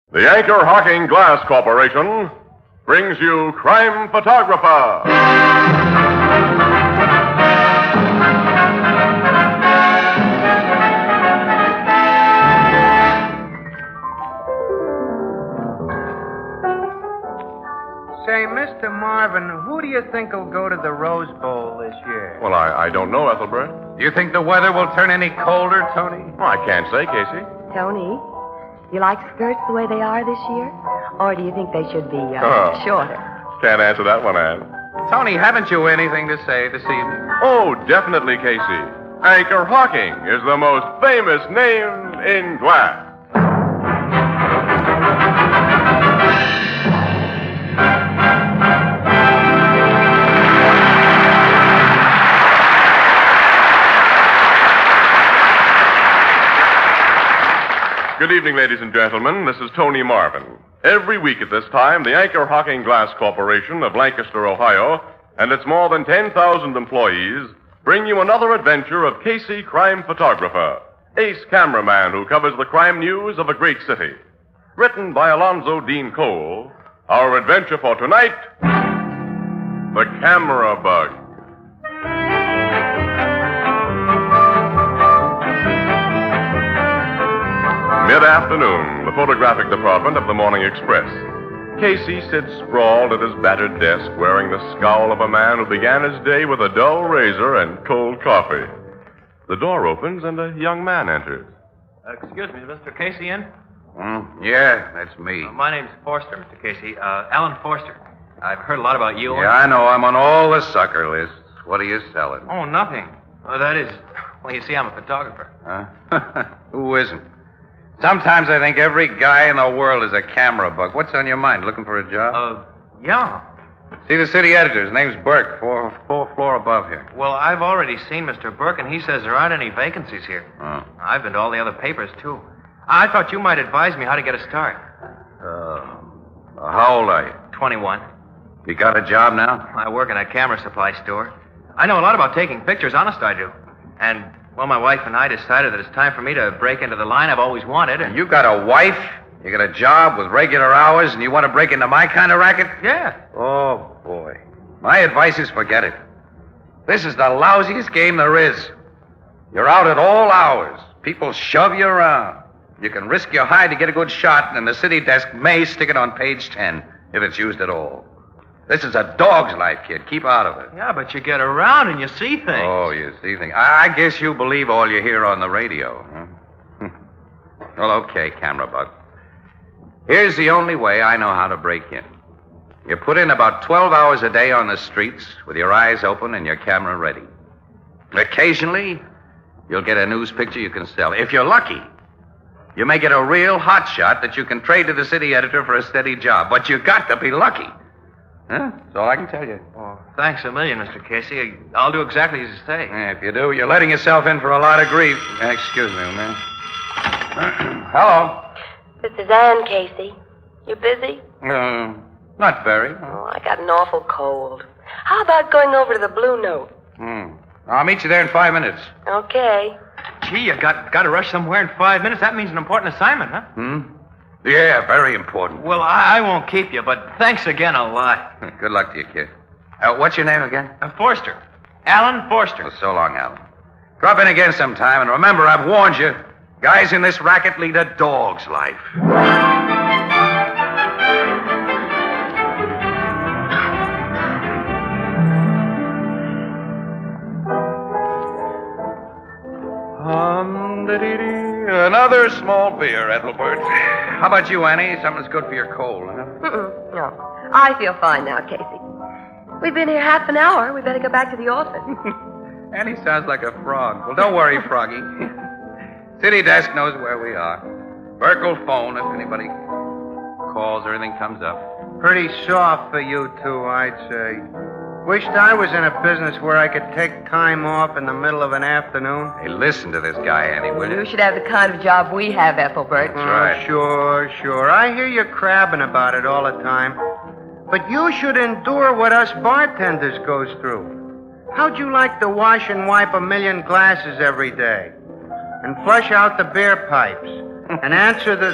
The Anchor Hocking Glass Corporation brings you Crime Photographer. Say, Mr. Marvin, who do you think will go to the Rose Bowl this year? Well, I don't know, Ethelbert. Do you think the weather will turn any colder, Tony? Well, I can't say, Casey. Tony, you like skirts the way they are this year? Or do you think they should be shorter? Can't answer that one, Ann. Tony, haven't you anything to say this evening? Oh, definitely, Casey. Anchor Hocking is the most famous name in glass. Good evening, ladies and gentlemen. This is Tony Marvin. Every week at this time, the Anchor Hocking Glass Corporation of Lancaster, Ohio, and its more than 10,000 employees bring you another adventure of Casey, crime photographer, ace cameraman who covers the crime news of a great city. Written by Alonzo Dean Cole, our adventure for tonight, The Camera Bug. Mid-afternoon, the photographic department of the Morning Express. Casey sits sprawled at his battered desk, wearing the scowl of a man who began his day with a dull razor and cold coffee. The door opens and a young man enters. Excuse me, Mr. Casey in? Yeah, that's me. My name's Forster, Mr. Casey. Alan Forster. I've heard a lot about you. Yeah, I know. I'm on all the sucker lists. What are you selling? Oh, nothing. That is, well, you see, I'm a photographer. Huh? Who isn't? Sometimes I think every guy in the world is a camera bug. What's on your mind? Looking for a job? Yeah. See the city editor. His name's Burke. Fourth floor above here. Well, I've already seen Mr. Burke, and he says there aren't any vacancies here. Oh. I've been to all the other papers, too. I thought you might advise me how to get a start. How old are you? 21. You got a job now? I work in a camera supply store. I know a lot about taking pictures, honest I do. And, well, my wife and I decided that it's time for me to break into the line I've always wanted. And You got a wife? You got a job with regular hours, and you want to break into my kind of racket? Yeah. Oh, boy. My advice is forget it. This is the lousiest game there is. You're out at all hours. People shove you around. You can risk your hide to get a good shot, and the city desk may stick it on page 10 if it's used at all. This is a dog's life, kid. Keep out of it. Yeah, but you get around and you see things. Oh, you see things. I guess you believe all you hear on the radio, huh? Well, okay, camera bug. Here's the only way I know how to break in. You put in about 12 hours a day on the streets with your eyes open and your camera ready. Occasionally, you'll get a news picture you can sell. If you're lucky, you may get a real hot shot that you can trade to the city editor for a steady job. But you got to be lucky. Huh? That's all I can tell you. Oh, thanks a million, Mr. Casey. I'll do exactly as you say. If you do, you're letting yourself in for a lot of grief. Excuse me, man. Hello. This is Ann, Casey. You busy? Not very. Oh, I got an awful cold. How about going over to the Blue Note? I'll meet you there in 5 minutes. Okay. Gee, you got to rush somewhere in 5 minutes. That means an important assignment, huh? Yeah, very important. Well, I won't keep you, but thanks again a lot. Good luck to you, kid. What's your name again? Forster. Alan Forster. Well, so long, Alan. Drop in again sometime, and remember, I've warned you. Guys in this racket lead a dog's life. Another small beer, Ethelbert. How about you, Annie? Something's good for your cold, huh? No. I feel fine now, Casey. We've been here half an hour. We better go back to the office. Annie sounds like a frog. Well, don't worry, Froggy. City desk knows where we are. Burke will phone if anybody calls or anything comes up. Pretty soft for you two, I'd say. Wished I was in a business where I could take time off in the middle of an afternoon. Hey, listen to this guy, Annie, will you? You should have the kind of job we have, Ethelbert. That's right. Sure. I hear you crabbing about it all the time. But you should endure what us bartenders goes through. How'd you like to wash and wipe 1 million glasses every day? And flush out the beer pipes? And answer the...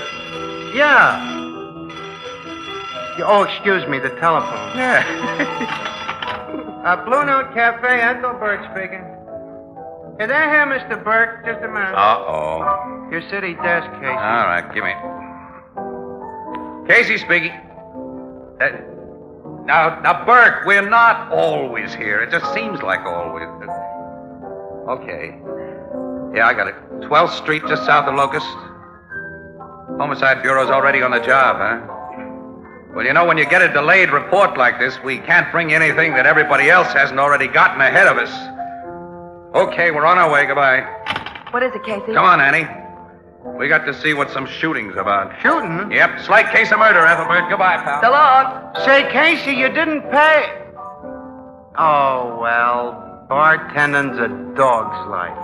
Yeah, Oh, excuse me, the telephone. Yeah. Blue Note Cafe, Ethelbert speaking. Hey, there here, Mr. Burke. Just a minute. Uh-oh. Your city desk, Casey. All right, give me. Casey speaking. Now, Burke, we're not always here. It just seems like always. Okay. Yeah, I got it. 12th Street, just south of Locust. Homicide Bureau's already on the job, huh? Well, you know, when you get a delayed report like this, we can't bring you anything that everybody else hasn't already gotten ahead of us. Okay, we're on our way. Goodbye. What is it, Casey? Come on, Annie. We got to see what some shooting's about. Shooting? Yep, slight case of murder, Ethelbert. Goodbye, pal. So long. Say, Casey, you didn't pay. Oh, well, bartending's a dog's life.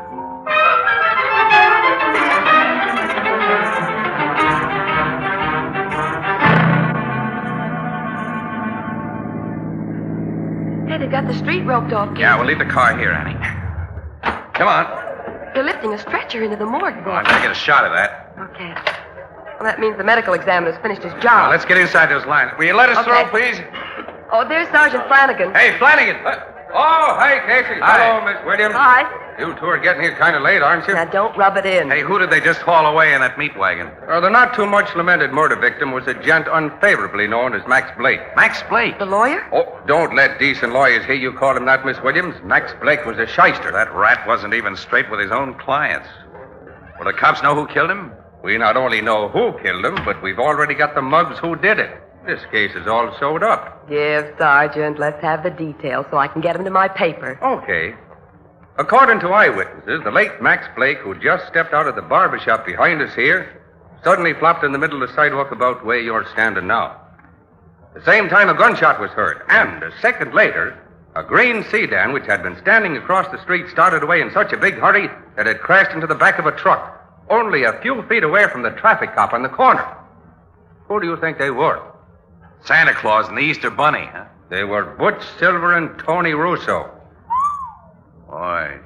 Hey, they've got the street roped off, Casey. Yeah, we'll leave the car here, Annie. Come on. They're lifting a stretcher into the morgue. Oh, I'm going to get a shot of that. Okay. Well, that means the medical examiner's finished his Now, job. let's get inside those lines. Will you let us Okay. through, please? Oh, there's Sergeant Flanagan. Hey, Flanagan. Hey, Casey. Hi. Hello, Miss Williams. Hi. You two are getting here kind of late, aren't you? Now, don't rub it in. Hey, who did they just haul away in that meat wagon? The not too much lamented murder victim was a gent unfavorably known as Max Blake. Max Blake. The lawyer? Oh, don't let decent lawyers hear you call him that, Miss Williams. Max Blake was a shyster. That rat wasn't even straight with his own clients. Well, the cops know who killed him? We not only know who killed him, but we've already got the mugs who did it. This case is all sewed up. Give, Sergeant. Let's have the details so I can get them to my paper. Okay. According to eyewitnesses, the late Max Blake, who just stepped out of the barber shop behind us here, suddenly flopped in the middle of the sidewalk about where you're standing now. At the same time, a gunshot was heard, and a second later, a green sedan which had been standing across the street started away in such a big hurry that it crashed into the back of a truck, only a few feet away from the traffic cop on the corner. Who do you think they were? Santa Claus and the Easter Bunny, huh? They were Butch Silver and Tony Russo. Boy,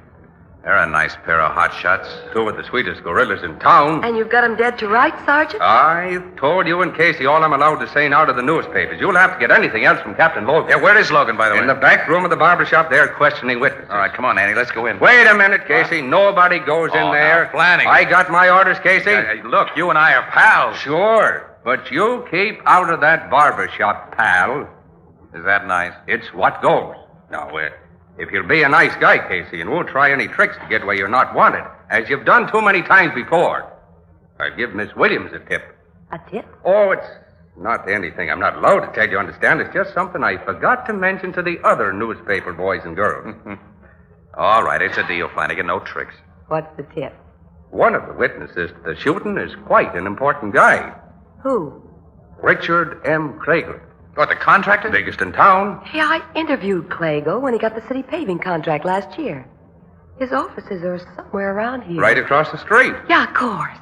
they're a nice pair of hot shots. Two of the sweetest gorillas in town. And you've got them dead to rights, Sergeant? I've told you and Casey all I'm allowed to say now to the newspapers. You'll have to get anything else from Captain Logan. Yeah, where is Logan, by the way? In the back room of the barber shop, they're questioning witnesses. All right, come on, Annie, let's go in. Wait a minute, Casey. Nobody goes in Oh, there. now, Flanagan. I got my orders, Casey. Hey, look, you and I are pals. Sure, but you keep out of that barber shop, pal. Is that nice? It's what goes. Now, if you'll be a nice guy, Casey, and won't try any tricks to get where you're not wanted, as you've done too many times before, I'll give Miss Williams a tip. A tip? Oh, it's not anything I'm not allowed to tell you, understand? It's just something I forgot to mention to the other newspaper boys and girls. All right, it's a deal, Flanagan. No tricks. What's the tip? One of the witnesses to the shooting is quite an important guy. Who? Richard M. Krager. What, the contractor? Biggest in town. Hey, I interviewed Clago when he got the city paving contract last year. His offices are somewhere around here. Right across the street. Yeah, of course.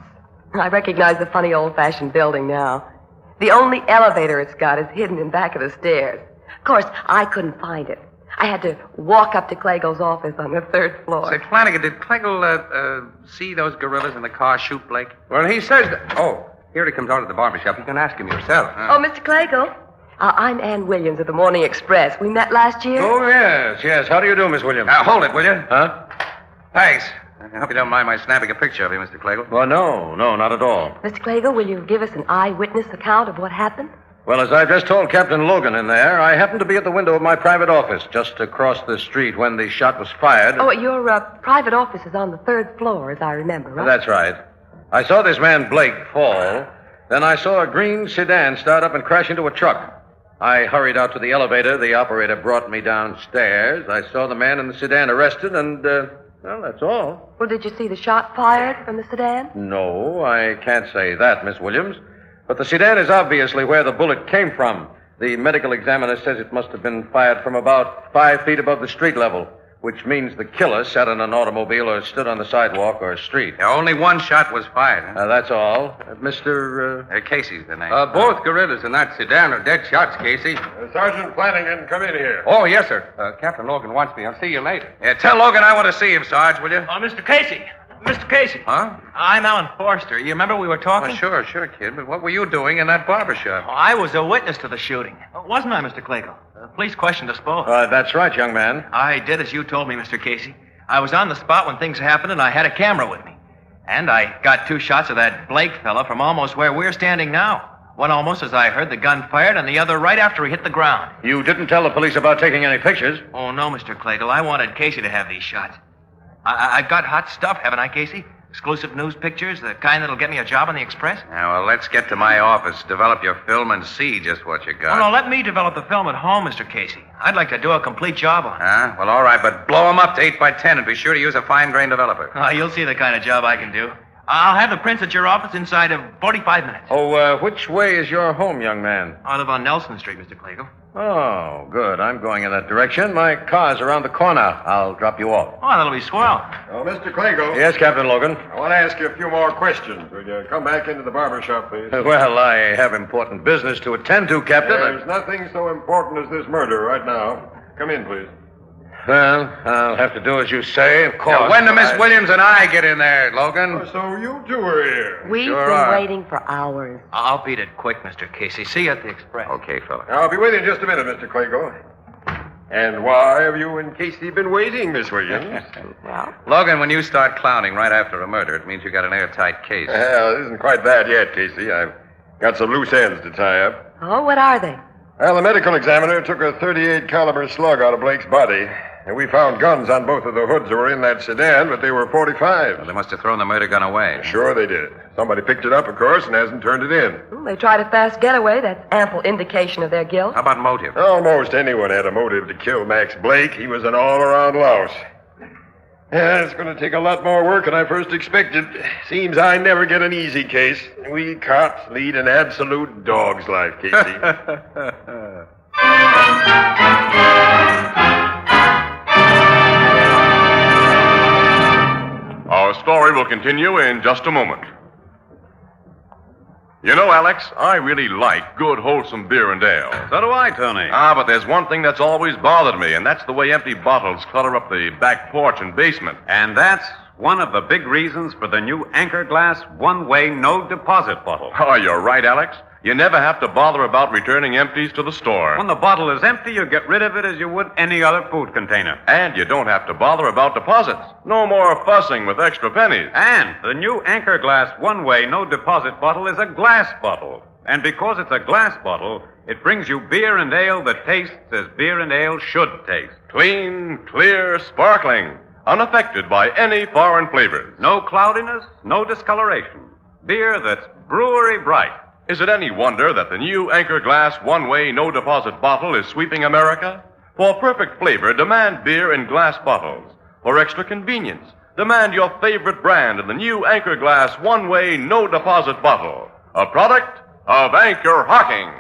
I recognize the funny old-fashioned building now. The only elevator it's got is hidden in back of the stairs. Of course, I couldn't find it. I had to walk up to Clago's office on the third floor. Say, Flanagan, did Klegel see those gorillas in the car shoot Blake? Well, he says that... Oh, here he comes out of the barber shop. You can ask him yourself. Oh, Mr. Clago. I'm Ann Williams of the Morning Express. We met last year. Oh, yes. How do you do, Miss Williams? Hold it, will you? Huh? Thanks. I hope you don't mind my snapping a picture of you, Mr. Klegel. Well, no, not at all. Mr. Clago, will you give us an eyewitness account of what happened? Well, as I've just told Captain Logan in there, I happened to be at the window of my private office just across the street when the shot was fired. Oh, your private office is on the third floor, as I remember, right? That's right. I saw this man Blake fall. Then I saw a green sedan start up and crash into a truck. I hurried out to the elevator. The operator brought me downstairs. I saw the man in the sedan arrested, and, well, that's all. Well, did you see the shot fired from the sedan? No, I can't say that, Miss Williams. But the sedan is obviously where the bullet came from. The medical examiner says it must have been fired from about 5 feet above the street level, which means the killer sat in an automobile or stood on the sidewalk or street. Yeah, only one shot was fired, huh? That's all. Mr. Casey's the name. Both gorillas in that sedan are dead shots, Casey. Sergeant Flanagan, come in here. Oh, yes, sir. Captain Logan wants me. I'll see you later. Yeah, tell Logan I want to see him, Sarge, will you? Mr. Casey, Mr. Casey. Huh? I'm Alan Forster. You remember we were talking? Well, sure, kid. But what were you doing in that barber shop? I was a witness to the shooting. Wasn't I, Mr. Clayco? The police questioned us both. That's right, young man. I did as you told me, Mr. Casey. I was on the spot when things happened, and I had a camera with me. And I got 2 shots of that Blake fella from almost where we're standing now. One almost as I heard the gun fired, and the other right after he hit the ground. You didn't tell the police about taking any pictures? Oh, no, Mr. Clayco. I wanted Casey to have these shots. I've got hot stuff, haven't I, Casey? Exclusive news pictures, the kind that'll get me a job on the Express? Now, well, let's get to my office, develop your film, and see just what you got. Oh, no, let me develop the film at home, Mr. Casey. I'd like to do a complete job on it. Huh? Well, all right, but blow them up to 8 by 10 and be sure to use a fine-grained developer. You'll see the kind of job I can do. I'll have the prints at your office inside of 45 minutes. Oh, which way is your home, young man? I live on Nelson Street, Mr. Clayco. Oh, good. I'm going in that direction. My car's around the corner. I'll drop you off. Oh, that'll be swell. Oh, Mr. Clago. Yes, Captain Logan? I want to ask you a few more questions. Will you come back into the barber shop, please? Well, I have important business to attend to, Captain. There's nothing so important as this murder right now. Come in, please. Well, I'll have to do as you say, of course. Now, when do Miss Williams and I get in there, Logan? So you two are here. We've Sure been are. waiting for hours. I'll beat it quick, Mr. Casey. See you at the Express. Okay, fella. I'll be with you in just a minute, Mr. Clago. And why have you and Casey been waiting, Miss Williams? Well, Logan, when you start clowning right after a murder, it means you got an airtight case. Well, it isn't quite bad yet, Casey. I've got some loose ends to tie up. oh, what are they? Well, the medical examiner took a .38 caliber slug out of Blake's body. And we found guns on both of the hoods that were in that sedan, but they were .45s. Well, they must have thrown the murder gun away. Sure they did. Somebody picked it up, of course, and hasn't turned it in. Well, they tried a fast getaway. That's ample indication of their guilt. How about motive? Almost anyone had a motive to kill Max Blake. He was an all-around louse. Yeah, it's going to take a lot more work than I first expected. Seems I never get an easy case. We cops lead an absolute dog's life, Casey. Our story will continue in just a moment. You know, Alex, I really like good, wholesome beer and ale. So do I, Tony. But there's one thing that's always bothered me, and that's the way empty bottles clutter up the back porch and basement. And that's one of the big reasons for the new Anchor Glass one-way no-deposit bottle. Oh, you're right, Alex. You never have to bother about returning empties to the store. When the bottle is empty, you get rid of it as you would any other food container. And you don't have to bother about deposits. No more fussing with extra pennies. And the new Anchor Glass one-way no-deposit bottle is a glass bottle. And because it's a glass bottle, it brings you beer and ale that tastes as beer and ale should taste. Clean, clear, sparkling, unaffected by any foreign flavors. No cloudiness, no discoloration. Beer that's brewery bright. Is it any wonder that the new Anchor Glass one-way no-deposit bottle is sweeping America? For perfect flavor, demand beer in glass bottles. For extra convenience, demand your favorite brand in the new Anchor Glass one-way no-deposit bottle. A product of Anchor Hocking.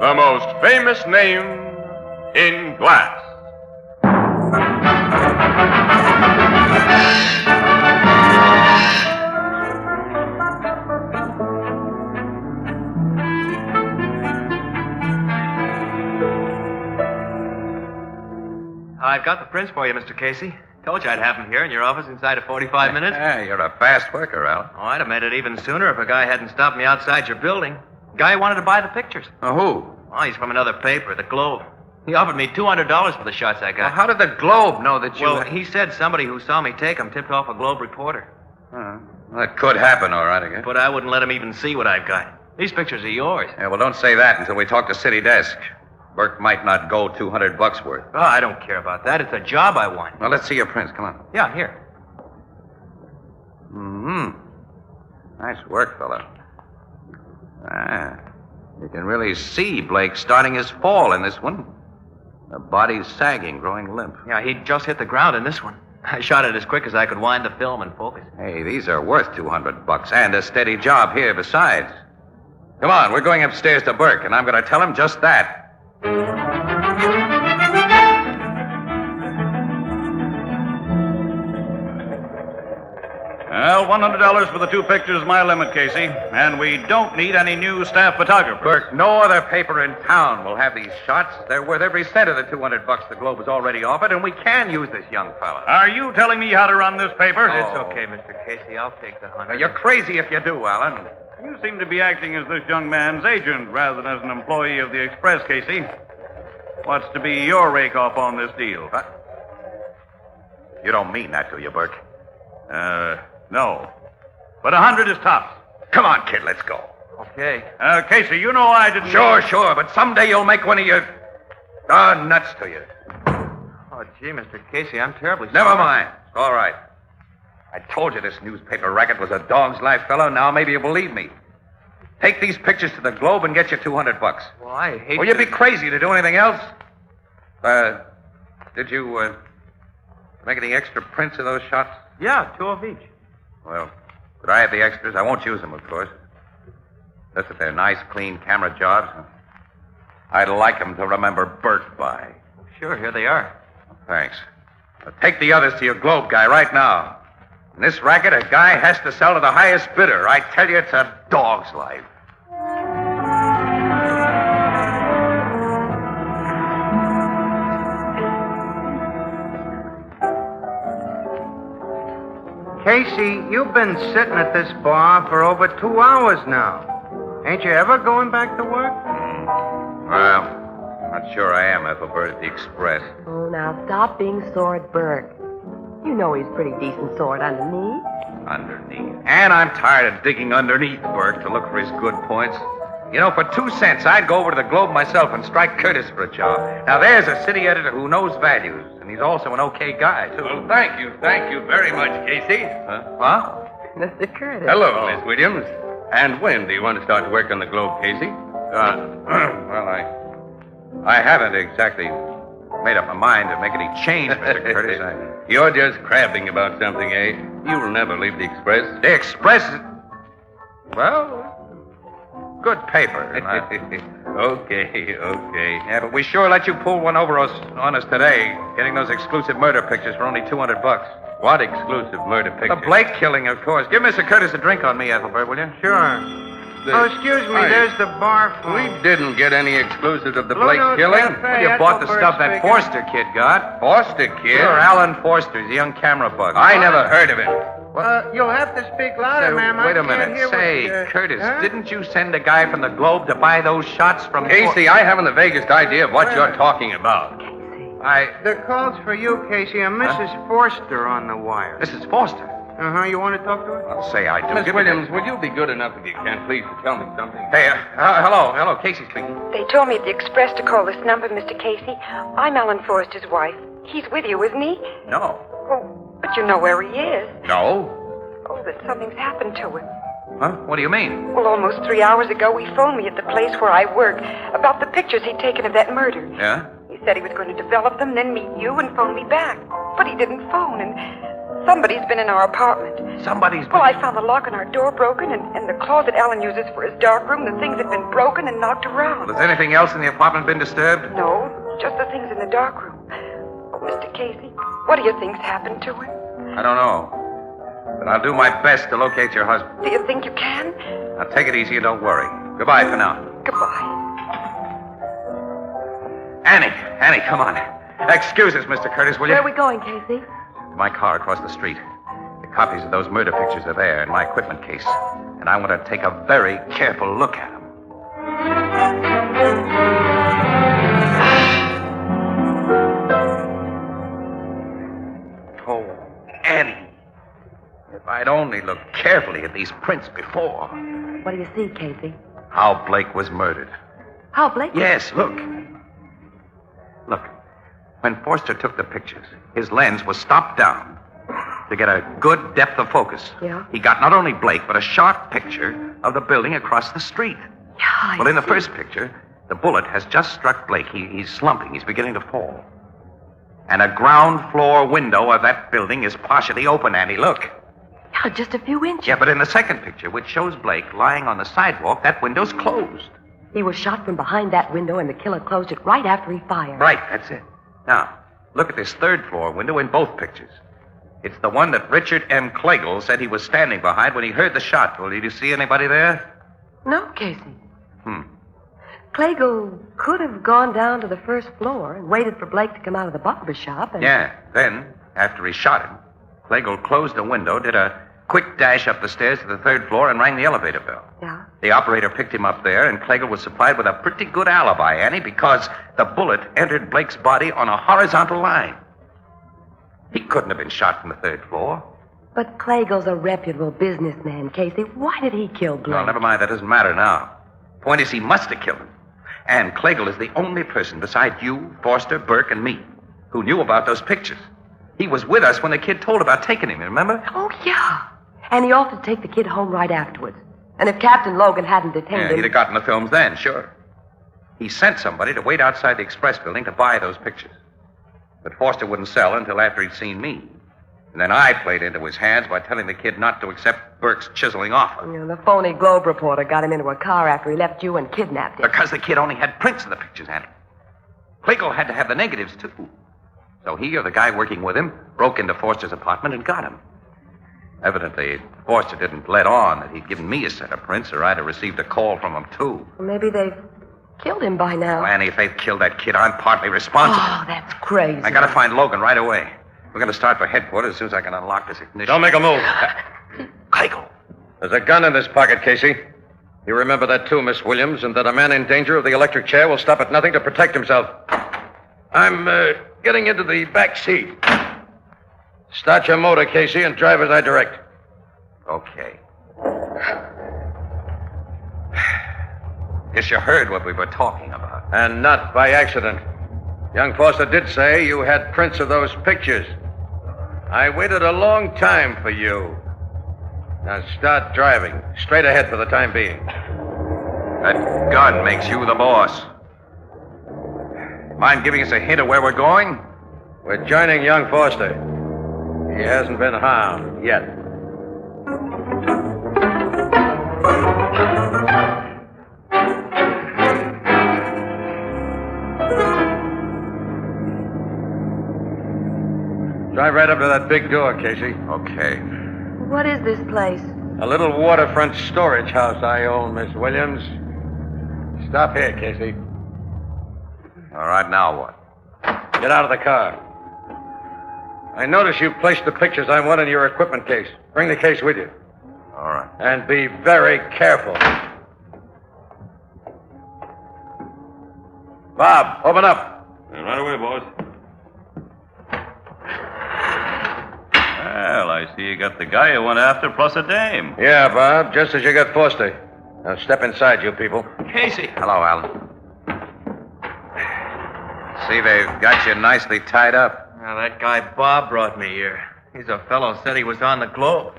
The most famous name in glass. I've got the prints for you, Mr. Casey. Told you I'd have them here in your office inside of 45 minutes. Hey, you're a fast worker, Al. Oh, I'd have made it even sooner if a guy hadn't stopped me outside your building. Guy wanted to buy the pictures. Who? Oh, he's from another paper, the Globe. He offered me $200 for the shots I Well, got. how did the Globe know that you... Well, he said somebody who saw me take them tipped off a Globe reporter. Well, that could happen, all right, I guess. But I wouldn't let him even see what I've got. These pictures are yours. Yeah, well, don't say that until we talk to City Desk. Burke might not go $200 worth. Oh, I don't care about that. It's a job I want. Well, let's see your prints. Come on. Yeah, here. Mm-hmm. Nice work, fella. You can really see Blake starting his fall in this one. The body's sagging, growing limp. Yeah, he just hit the ground in this one. I shot it as quick as I could wind the film and focus. Hey, these are worth $200 and a steady job here besides. Come on, we're going upstairs to Burke, and I'm going to tell him just that. Well, $100 for the 2 pictures is my limit, Casey. And we don't need any new staff photographers. Burke, no other paper in town will have these shots. They're worth every cent of the $200 the Globe has already offered, and we can use this young fella. Are you telling me how to run this paper? It's okay, Mr. Casey. I'll take the 100. You're crazy if you do, Alan. You seem to be acting as this young man's agent rather than as an employee of the Express, Casey. What's to be your rake-off on this deal? What? You don't mean that, do you, Burke? No. But 100 is tops. Come on, kid, let's go. Okay. Casey, you know I didn't... Sure, but someday you'll make one of your... nuts to you. Oh, gee, Mr. Casey, I'm terribly sorry. Never mind. It's all right. I told you this newspaper racket was a dog's life, fellow. Now maybe you believe me. Take these pictures to the Globe and get you $200. Well, I hate Well, you'd be crazy to do anything else. Did you, make any extra prints of those shots? Yeah, 2 of each. Well, could I have the extras? I won't use them, of course. Just that they're nice, clean camera jobs. I'd like them to remember Bert by. Sure, here they are. Thanks. But take the others to your Globe guy right now. In this racket, a guy has to sell to the highest bidder. I tell you, it's a dog's life. Casey, you've been sitting at this bar for over 2 hours now. Ain't you ever going back to work? Well, not sure I am, Ethelbert, at the Express. Oh, now stop being sore at Burke. You know he's pretty decent sort underneath. Underneath. And I'm tired of digging underneath Burke to look for his good points. You know, for 2 cents, I'd go over to the Globe myself and strike Curtis for a job. Now, there's a city editor who knows values, and he's also an okay guy, too. Well, thank you very much, Casey. Huh? Mr. Curtis. Hello, Miss Williams. And when do you want to start to work on the Globe, Casey? Well, I haven't exactly made up my mind to make any change, Mr. Curtis. You're just crabbing about something, eh? You'll never leave the Express. The Express is... Well, good paper. Okay. Yeah, but we sure let you pull one over on us today, getting those exclusive murder pictures for only $200. What exclusive murder picture? The Blake killing, of course. Give Mr. Curtis a drink on me, Ethelbert, will you? Sure. Oh, excuse me, there's the bar phone. We didn't get any exclusives of the Blake Blue Note killing. Cafe. Well, you That's bought the Ethelbert stuff that speaking. Forster kid got. Forster kid? Sure, Alan Forster, the young camera bug. I never heard of him. You'll have to speak louder, ma'am. Wait a I can't minute. hear Say, what, Curtis, huh? didn't you send a guy from the Globe to buy those shots from... Casey, I haven't the vaguest idea of what you're talking about. The call's for you, Casey, and Mrs. Forster on the wire. Mrs. Forster. Uh-huh, you want to talk to her? I'll say I do. Miss Give me Williams, will you be good enough, if you can, please, to tell me something? Hey, hello, Casey speaking. They told me at the Express to call this number, Mr. Casey. I'm Ellen Forster's wife. He's with you, isn't he? No. Oh, but you know where he is. No? Oh, that something's happened to him. Huh? What do you mean? Well, almost 3 hours ago, he phoned me at the place where I work about the pictures he'd taken of that murder. Yeah? He said he was going to develop them, then meet you and phone me back. But he didn't phone, and somebody's been in our apartment. Somebody's... Well, I found the lock on our door broken, and the closet Alan uses for his darkroom, the things had been broken and knocked around. Has anything else in the apartment been disturbed? No, just the things in the darkroom. Oh, Mr. Casey, what do you think's happened to him? I don't know. But I'll do my best to locate your husband. Do you think you can? Now, take it easy and don't worry. Goodbye for now. Goodbye. Annie, come on. Excuse us, Mr. Curtis, will you? Where are we going, Casey? My car across the street. The copies of those murder pictures are there in my equipment case. And I want to take a very careful look at them. Oh, Annie. If I'd only looked carefully at these prints before. What do you see, Casey? How Blake was murdered. How, Blake? Yes, look. Look. When Forster took the pictures, his lens was stopped down to get a good depth of focus. Yeah? He got not only Blake, but a sharp picture of the building across the street. Yeah, Well, in the first picture, the bullet has just struck Blake. He's slumping. He's beginning to fall. And a ground floor window of that building is partially open, Annie. Look. Yeah, just a few inches. Yeah, but in the second picture, which shows Blake lying on the sidewalk, that window's closed. He was shot from behind that window, and the killer closed it right after he fired. Right, that's it. Now, look at this third floor window in both pictures. It's the one that Richard M. Clagle said he was standing behind when he heard the shot. Well, did you see anybody there? No, Casey. Clagle could have gone down to the first floor and waited for Blake to come out of the barber shop and... Yeah. Then, after he shot him, Clagle closed the window, did a quick dash up the stairs to the third floor, and rang the elevator bell. Yeah? The operator picked him up there, and Clagle was supplied with a pretty good alibi, Annie, because the bullet entered Blake's body on a horizontal line. He couldn't have been shot from the third floor. But Clagle's a reputable businessman, Casey. Why did he kill Blake? Well, never mind. That doesn't matter now. Point is, he must have killed him. And Clagle is the only person beside you, Forster, Burke, and me who knew about those pictures. He was with us when the kid told about taking him, remember? Oh, yeah. And he offered to take the kid home right afterwards. And if Captain Logan hadn't detained him... He'd have gotten the films then, sure. He sent somebody to wait outside the Express building to buy those pictures. But Forster wouldn't sell until after he'd seen me. And then I played into his hands by telling the kid not to accept Burke's chiseling offer. The phony Globe reporter got him into a car after he left you and kidnapped him. Because the kid only had prints of the pictures, Annie. Clagle had to have the negatives, too. So he or the guy working with him broke into Forster's apartment and got him. Evidently, Forster didn't let on that he'd given me a set of prints, or I'd have received a call from him, too. Well, maybe they've killed him by now. Well, Annie, if they've killed that kid, I'm partly responsible. Oh, that's crazy. I gotta find Logan right away. We're gonna start for headquarters as soon as I can unlock this ignition. Don't make a move. Clagle. There's a gun in this pocket, Casey. You remember that too, Miss Williams, and that a man in danger of the electric chair will stop at nothing to protect himself. I'm getting into the back seat. Start your motor, Casey, and drive as I direct. Okay. Guess you heard what we were talking about. And not by accident. Young Foster did say you had prints of those pictures. I waited a long time for you. Now start driving. Straight ahead for the time being. That gun makes you the boss. Mind giving us a hint of where we're going? We're joining young Foster. He hasn't been harmed yet. Drive right up to that big door, Casey. Okay. What is this place? A little waterfront storage house I own, Miss Williams. Stop here, Casey. All right, now what? Get out of the car. I notice you placed the pictures I want in your equipment case. Bring the case with you. All right. And be very careful. Bob, open up. Right away, boss. Well, I see you got the guy you went after plus a dame. Yeah, Bob, just as you got Foster. Now step inside, you people. Casey. Hello, Alan. See, they've got you nicely tied up. Now, that guy Bob brought me here. He's a fellow said he was on the Globe.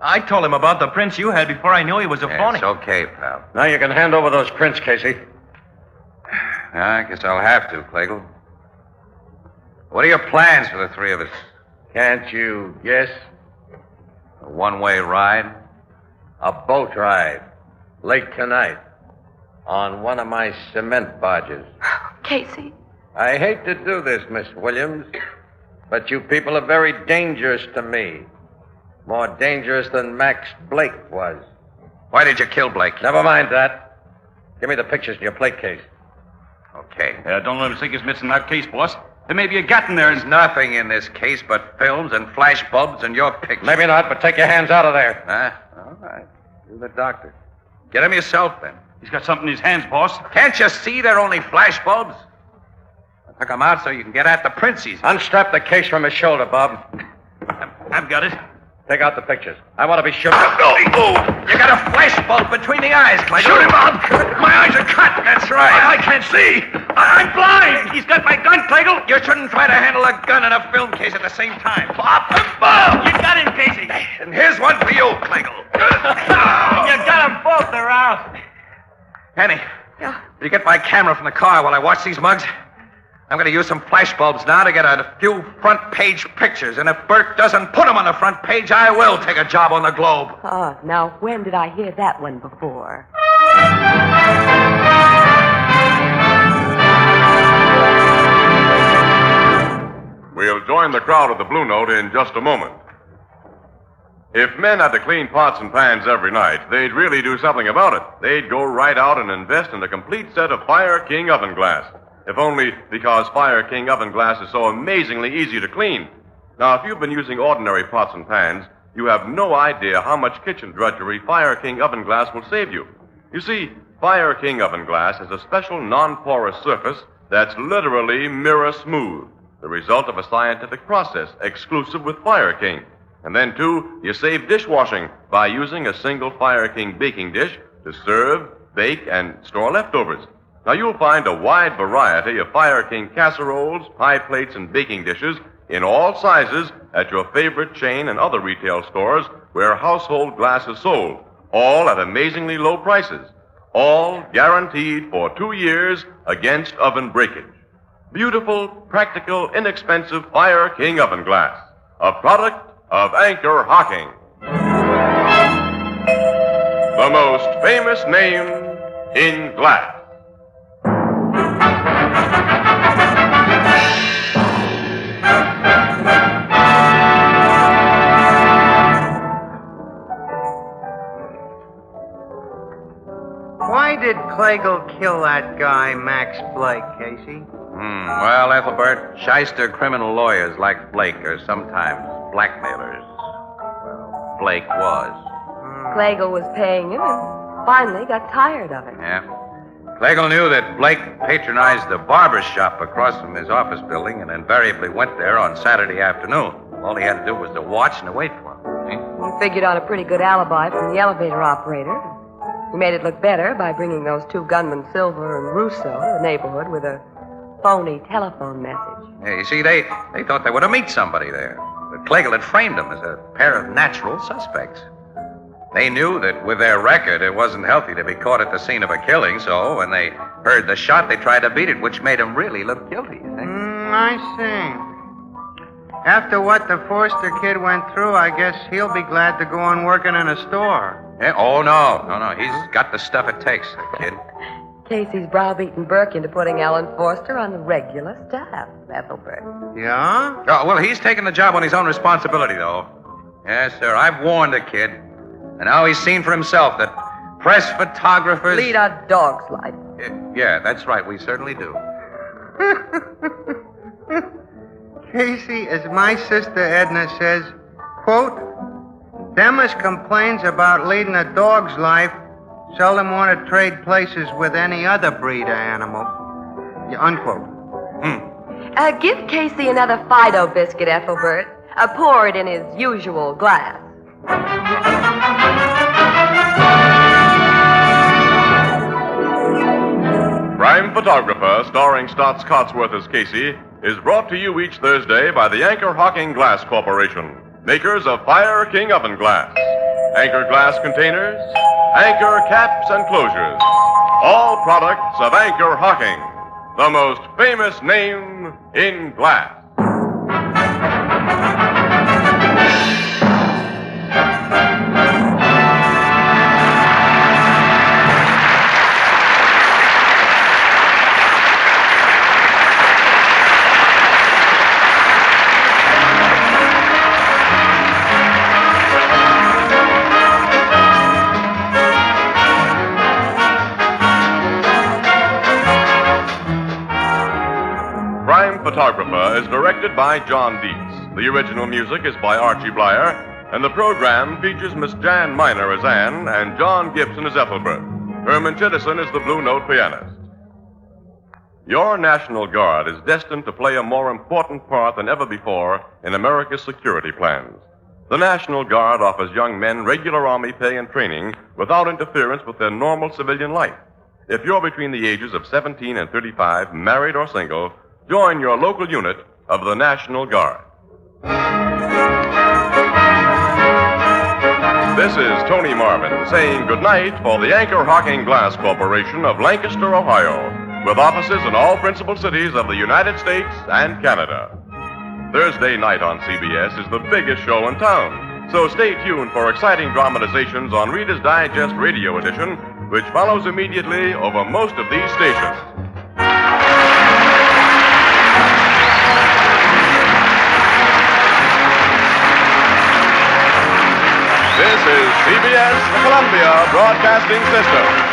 I told him about the prints you had before I knew he was a phony. It's okay, pal. Now you can hand over those prints, Casey. I guess I'll have to, Clagle. What are your plans for the three of us? Can't you guess? A one-way ride? A boat ride. Late tonight. On one of my cement barges. Casey. I hate to do this, Miss Williams, but you people are very dangerous to me. More dangerous than Max Blake was. Why did you kill Blake? Never mind that. Give me the pictures in your plate case. Okay. Don't let him sink his mitts in that case, boss. There may be a gat in there. There's nothing in this case but films and flash bulbs and your pictures. Maybe not, but take your hands out of there. All right. You're the doctor. Get him yourself, then. He's got something in his hands, boss. Can't you see they're only flash bulbs? I took them out so you can get at the printsies. Unstrap the case from his shoulder, Bob. I've got it. Take out the pictures. I want to be sure. You got a flash bulb between the eyes, Clay. Shoot him, Bob. My eyes are cut. That's right. I can't see. I'm blind. He's got my gun, Clagle. You shouldn't try to handle a gun and a film case at the same time. Bob. You got him, Casey. And here's one for you, Clagle. You got them both. They're out. Annie, Yeah. did you get my camera from the car while I watch these mugs? I'm going to use some flash bulbs now to get a few front-page pictures. And if Burke doesn't put them on the front page, I will take a job on the Globe. Oh, now when did I hear that one before? We'll join the crowd at the Blue Note in just a moment. If men had to clean pots and pans every night, they'd really do something about it. They'd go right out and invest in a complete set of Fire King oven glass. If only because Fire King oven glass is so amazingly easy to clean. Now, if you've been using ordinary pots and pans, you have no idea how much kitchen drudgery Fire King oven glass will save you. You see, Fire King oven glass has a special non-porous surface that's literally mirror smooth, the result of a scientific process exclusive with Fire King. And then, too, you save dishwashing by using a single Fire King baking dish to serve, bake, and store leftovers. Now, you'll find a wide variety of Fire King casseroles, pie plates, and baking dishes in all sizes at your favorite chain and other retail stores where household glass is sold, all at amazingly low prices, all guaranteed for 2 years against oven breakage. Beautiful, practical, inexpensive Fire King oven glass, a product of Anchor Hocking. The most famous name in glass. Why did Claygle kill that guy, Max Blake, Casey? Well, Ethelbert, shyster criminal lawyers like Blake are sometimes blackmailers. Well, Blake was. Claygle was paying him and finally got tired of it. Yeah. Claygle knew that Blake patronized the barber shop across from his office building and invariably went there on Saturday afternoon. All he had to do was to watch and to wait for him. See? He figured on a pretty good alibi from the elevator operator. He made it look better by bringing those two gunmen, Silver and Russo, to the neighborhood with a phony telephone message. Yeah, you see, they thought they would have met somebody there. But Claygle had framed them as a pair of natural suspects. They knew that with their record, it wasn't healthy to be caught at the scene of a killing, so when they heard the shot, they tried to beat it, which made them really look guilty, you see? I see. After what the Forster kid went through, I guess he'll be glad to go on working in a store. Yeah? Oh, no. He's got the stuff it takes, the kid. Casey's browbeaten Burke into putting Alan Forster on the regular staff, Ethelbert. Yeah? Oh, well, he's taking the job on his own responsibility, though. Yes, sir. I've warned the kid. And now he's seen for himself that press photographers... Lead a dog's life. Yeah, that's right. We certainly do. Casey, as my sister Edna says, quote, them as complains about leading a dog's life seldom want to trade places with any other breed of animal. Yeah, unquote. Give Casey another Fido biscuit, Ethelbert. Pour it in his usual glass. Crime Photographer, starring Stotts Cotsworth as Casey, is brought to you each Thursday by the Anchor Hocking Glass Corporation, makers of Fire King oven glass, Anchor glass containers, Anchor caps and closures, all products of Anchor Hocking, the most famous name in glass. Crime Photographer is directed by John Dietz. The original music is by Archie Bleyer, and the program features Miss Jan Miner as Anne and John Gibson as Ethelbert. Herman Chittison is the Blue Note pianist. Your National Guard is destined to play a more important part than ever before in America's security plans. The National Guard offers young men regular Army pay and training without interference with their normal civilian life. If you're between the ages of 17 and 35, married or single, join your local unit of the National Guard. This is Tony Marvin saying goodnight for the Anchor Hocking Glass Corporation of Lancaster, Ohio, with offices in all principal cities of the United States and Canada. Thursday night on CBS is the biggest show in town, so stay tuned for exciting dramatizations on Reader's Digest Radio Edition, which follows immediately over most of these stations. This is CBS, the Columbia Broadcasting System.